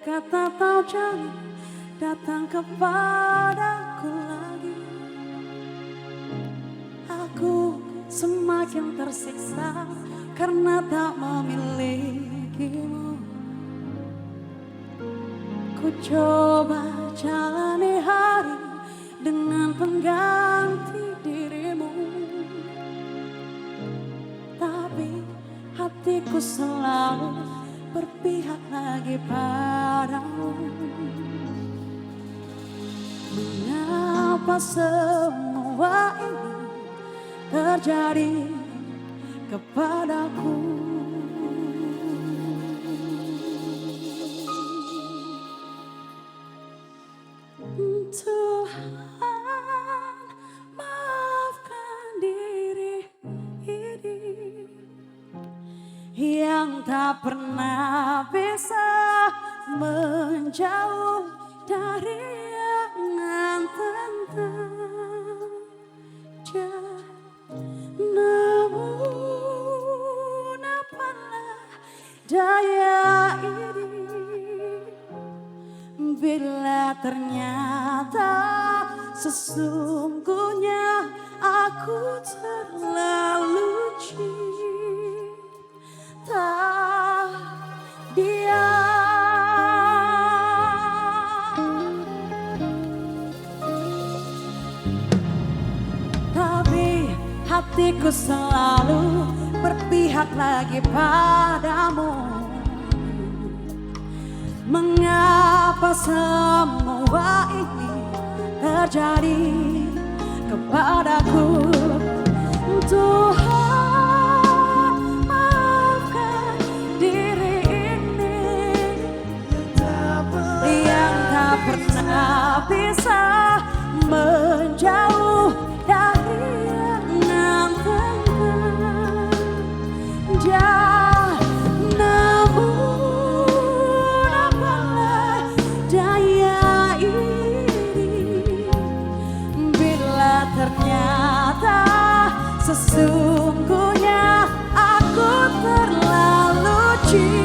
dekat atau jauh datang kepadaku lagi. Aku semakin tersiksa karena tak memilikimu. Ku coba jalani hari dengan pengganti dirimu, tapi hatiku selalu berpihak lagi padamu. Mengapa semua ini terjadi kepadaku? Tuhan, maafkan diri ini yang tak pernah bisa menjauh dari angan tentang dia. Namun apalah daya ini bila ternyata sesungguhnya aku terlalu cinta dia. Tapi hatiku selalu berpihak lagi padamu. Mengapa semua ini terjadi kepadaku? Tuhan, maafkan diri ini yang tak pernah bisa menjauh dari angan tentang dia. Ternyata sesungguhnya aku terlalu cinta.